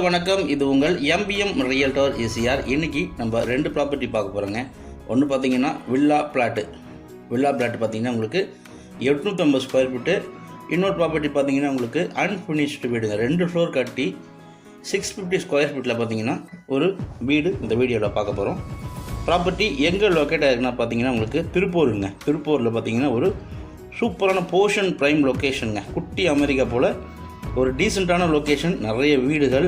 வணக்கம். இது உங்கள் MBM ரியல்டர் ECR. இன்றைக்கி நம்ம 2 ப்ராப்பர்ட்டி பார்க்க போகிறோங்க. ஒன்று பார்த்தீங்கன்னா வில்லா பிளாட்டு பார்த்தீங்கன்னா உங்களுக்கு 850 ஸ்கொயர் ஃபீட்டு. இன்னொரு ப்ராப்பர்ட்டி பார்த்தீங்கன்னா உங்களுக்கு அன்ஃபினிஷ்டு வீடுங்க. 2 ஃப்ளோர் கட்டி 650 ஸ்கொயர் ஃபீட்டில் பார்த்தீங்கன்னா ஒரு வீடு இந்த வீடியோவில் பார்க்க போகிறோம். ப்ராப்பர்ட்டி எங்கே லொக்கேட் ஆகிருக்குன்னா பார்த்தீங்கன்னா உங்களுக்கு திருப்பூருங்க. திருப்பூரில் பார்த்தீங்கன்னா ஒரு சூப்பரான போர்ஷன் ப்ரைம் லொக்கேஷனுங்க. குட்டி அமெரிக்கா போல் ஒரு டீசெண்டான லொக்கேஷன், நிறைய வீடுகள்.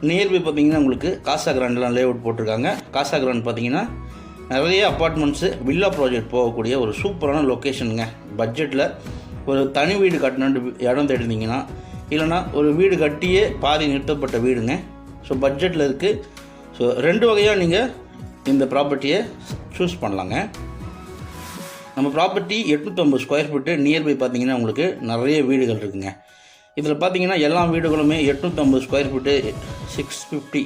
நியர்பை பார்த்தீங்கன்னா உங்களுக்கு காசா கிராண்ட்லாம் லே அவுட் போட்டிருக்காங்க. காசா கிராண்ட் பார்த்தீங்கன்னா நிறைய அப்பார்ட்மெண்ட்ஸு வில்லா ப்ராஜெக்ட் போகக்கூடிய ஒரு சூப்பரான லொக்கேஷனுங்க. பட்ஜெட்டில் ஒரு தனி வீடு கட்டணுன்ட்டு இடம் தேடிருந்தீங்கன்னா, இல்லைனா ஒரு வீடு கட்டியே பாதி நிறுத்தப்பட்ட வீடுங்க. ஸோ பட்ஜெட்டில் இருக்குது. ஸோ 2 வகையாக நீங்கள் இந்த ப்ராப்பர்ட்டியை சூஸ் பண்ணலாங்க. நம்ம ப்ராப்பர்ட்டி 850 ஸ்கொயர் ஃபீட்டு. நியர்பை பார்த்தீங்கன்னா உங்களுக்கு நிறைய வீடுகள் இருக்குங்க. இதில் பார்த்தீங்கன்னா எல்லா வீடுகளுமே 850 ஸ்கொயர் ஃபீட்டு 650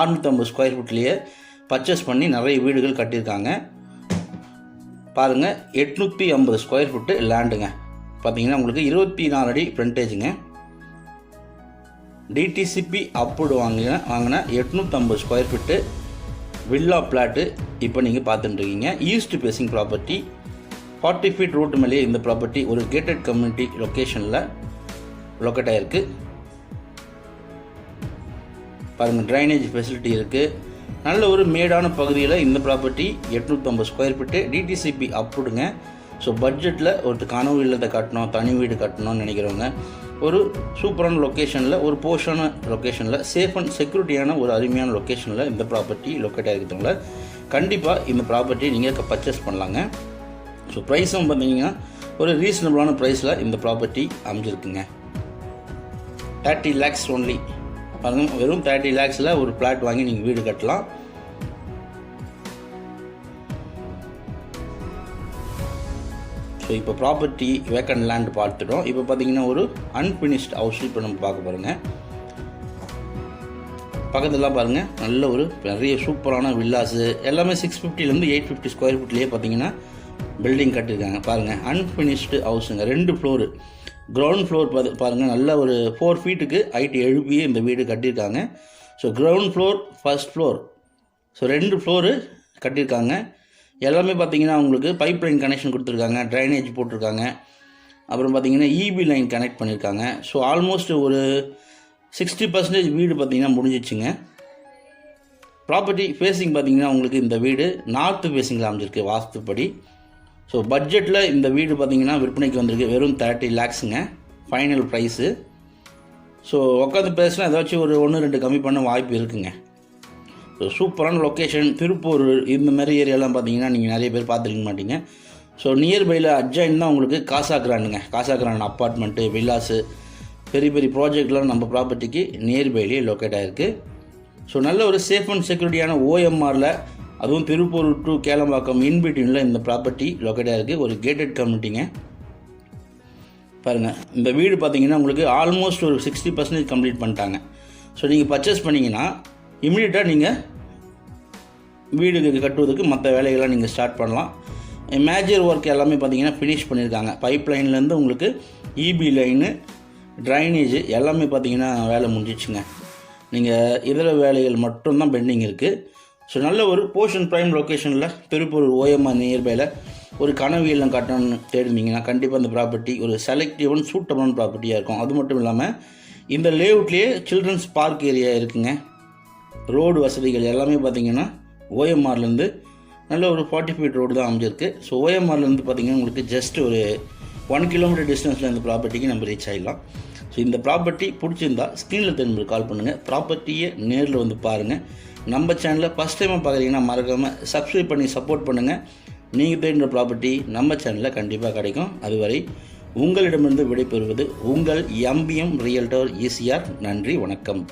650 ஸ்கொயர் ஃபீட்லேயே பர்ச்சேஸ் பண்ணி நிறைய வீடுகள் கட்டியிருக்காங்க. பாருங்கள், 850 ஸ்கொயர் ஃபீட்டு லேண்டுங்க. பார்த்தீங்கன்னா உங்களுக்கு 24 அடி ஃப்ரண்டேஜுங்க. டிடிசிபி அப்ரூவ்டு வாங்கின 850 ஸ்கொயர் ஃபீட்டு வில்லா பிளாட்டு இப்போ நீங்கள் பார்த்துட்டுருக்கீங்க. East facing property. 40 feet road மேலேயே இந்த ப்ராப்பர்ட்டி ஒரு கேட்டட் கம்யூனிட்டி லொக்கேஷனில் லொக்கேட் ஆகிருக்கு. பாருங்கள், ட்ரைனேஜ் ஃபெசிலிட்டி இருக்குது. நல்ல ஒரு மேடான பகுதியில் இந்த ப்ராப்பர்ட்டி 850 ஸ்கொயர் ஃபீட்டு டிடிசிபி அப்ரூவ்டுங்க. ஸோ பட்ஜெட்டில் ஒரு கனவு இல்லத்தை கட்டணும், தனி வீடு கட்டணும்னு நினைக்கிறவங்க ஒரு சூப்பரான லொக்கேஷனில், ஒரு போர்ஷான லொக்கேஷனில், சேஃப் அண்ட் செக்யூரிட்டியான ஒரு அருமையான லொக்கேஷனில் இந்த ப்ராப்பர்ட்டி லொக்கேட் ஆகிருக்கிறவங்கள கண்டிப்பாக இந்த ப்ராப்பர்ட்டி நீங்கள் பர்ச்சேஸ் பண்ணலாங்க. ஸோ ப்ரைஸும் பார்த்தீங்கன்னா ஒரு ரீசனபிளான ப்ரைஸில் இந்த ப்ராப்பர்ட்டி அமைஞ்சிருக்குங்க. 30 lakhs ஒன்லி. பாருங்கள், வெறும் 30 lakhஸில் ஒரு பிளாட் வாங்கி நீங்கள் வீடு கட்டலாம். ஸோ இப்போ ப்ராப்பர்ட்டி வேக்கண்ட் லேண்ட் பார்த்துட்டோம். இப்போ பார்த்தீங்கன்னா ஒரு அன்ஃபினிஷ்ட் ஹவுஸ் இப்போ நம்ம பார்க்க போகிறோங்க. பக்கத்துலாம் பாருங்கள், நல்ல ஒரு நிறைய சூப்பரான வில்லாஸு எல்லாமே 650லேருந்து 850 ஸ்கொயர் ஃபீட்லேயே பார்த்தீங்கன்னா பில்டிங் கட்டியிருக்காங்க. பாருங்கள், அன்ஃபினிஷ்டு ஹவுஸுங்க. 2 ஃப்ளோரு. கிரவுண்ட் ஃப்ளோர் பாருங்கள், நல்ல ஒரு 4 ஃபீட்டுக்கு ஹைட் எழுப்பியே இந்த வீடு கட்டியிருக்காங்க. So ground floor, first floor, so 2 floor கட்டியிருக்காங்க. எல்லாமே பார்த்தீங்கன்னா உங்களுக்கு பைப் லைன் கனெக்ஷன் கொடுத்துருக்காங்க, ட்ரைனேஜ் போட்டிருக்காங்க. அப்புறம் பார்த்தீங்கன்னா EB லைன் கனெக்ட் பண்ணியிருக்காங்க. ஸோ ஆல்மோஸ்ட் ஒரு 60% வீடு பார்த்தீங்கன்னா முடிஞ்சிச்சுங்க. ப்ராப்பர்ட்டி ஃபேஸிங் பார்த்தீங்கன்னா உங்களுக்கு இந்த வீடு நார்த்து ஃபேஸிங்கில் அமைஞ்சிருக்கு வாஸ்துப்படி. ஸோ பட்ஜெட்டில் இந்த வீடு பார்த்தீங்கன்னா விற்பனைக்கு வந்திருக்கு. வெறும் 30 lakhsங்க ஃபைனல் ப்ரைஸு. ஸோ உட்காந்து பேசினா ஏதாச்சும் ஒரு 1-2 கம்மி பண்ண வாய்ப்பு இருக்குங்க. ஸோ சூப்பரான லொக்கேஷன். திருப்பூர் இந்த மாதிரி ஏரியாலாம் பார்த்தீங்கன்னா நீங்கள் நிறைய பேர் பார்த்துருக்க மாட்டீங்க. ஸோ நியர்பையில் அட்ஜாயின் தான் உங்களுக்கு காசா கிராண்டுங்க. காசா கிராண்ட் அப்பார்ட்மெண்ட்டு, வில்லாஸு, பெரிய பெரிய ப்ராஜெக்ட்லாம் நம்ம ப்ராப்பர்ட்டிக்கு நியர்பைலேயே லொக்கேட் ஆகிருக்கு. ஸோ நல்ல ஒரு சேஃப் அண்ட் செக்யூரிட்டியான OMRல, அதுவும் திருப்பூர் டு கேளம்பாக்கம் இன்பிட்வீனில் இந்த ப்ராப்பர்ட்டி லொக்கேட் ஆகிருக்கு. ஒரு கேட்டட் கம்யூனிட்டிங்க. பாருங்கள், இந்த வீடு பார்த்தீங்கன்னா உங்களுக்கு ஆல்மோஸ்ட் ஒரு 60% கம்ப்ளீட் பண்ணிட்டாங்க. ஸோ நீங்கள் பர்ச்சேஸ் பண்ணிங்கன்னா இம்மிடியட்டாக நீங்கள் வீடு கட்டுவதற்கு மற்ற வேலைகள்லாம் நீங்கள் ஸ்டார்ட் பண்ணலாம். மேஜர் ஒர்க் எல்லாமே பார்த்தீங்கன்னா ஃபினிஷ் பண்ணியிருக்காங்க. பைப் லைன்லேருந்து உங்களுக்கு EB லைனு, ட்ரைனேஜ் எல்லாமே பார்த்தீங்கன்னா வேலை முடிஞ்சிச்சுங்க. நீங்கள் இதர வேலைகள் மட்டும்தான் பெண்டிங் இருக்குது. ஸோ நல்ல ஒரு போர்ஷன் ப்ரைம் லொக்கேஷனில் திருப்பூர் OMR நியர்பையில் ஒரு கனவு இல்லம் கட்டணும்னு தேடினீங்கன்னா கண்டிப்பாக இந்த ப்ராப்பர்ட்டி ஒரு செலக்டிவ் சூட்டபிளான ப்ராப்பர்ட்டியாக இருக்கும். அது மட்டும் இல்லாமல் இந்த லேஅவுட்லேயே சில்ட்ரன்ஸ் பார்க் ஏரியா இருக்குங்க. ரோடு வசதிகள் எல்லாமே பார்த்தீங்கன்னா OMRலேருந்து நல்ல ஒரு 40 ஃபீட் ரோடு தான் அமைஞ்சிருக்கு. ஸோ OMRலேருந்து பார்த்தீங்கன்னா உங்களுக்கு ஜஸ்ட் ஒரு 1 கிலோமீட்டர் டிஸ்டன்ஸில் இந்த ப்ராப்பர்ட்டிக்கு நம்ம ரீச் ஆகிடலாம். ஸோ இந்த ப்ராப்பர்ட்டி பிடிச்சிருந்தா ஸ்க்ரீனில் தெரிஞ்சு கால் பண்ணுங்கள். ப்ராப்பர்ட்டியை நேரில் வந்து பாருங்கள். நம்ம சேனலை ஃபஸ்ட் டைமாக பார்க்குறீங்கன்னா மறக்காமல் சப்ஸ்கிரைப் பண்ணி சப்போர்ட் பண்ணுங்கள். நீங்கள் தேடின ப்ராப்பர்ட்டி நம்ம சேனலில் கண்டிப்பாக கிடைக்கும். அதுவரை உங்களிடமிருந்து விடைபெறுவது உங்கள் MBM ரியல்டர் ECR. நன்றி, வணக்கம்.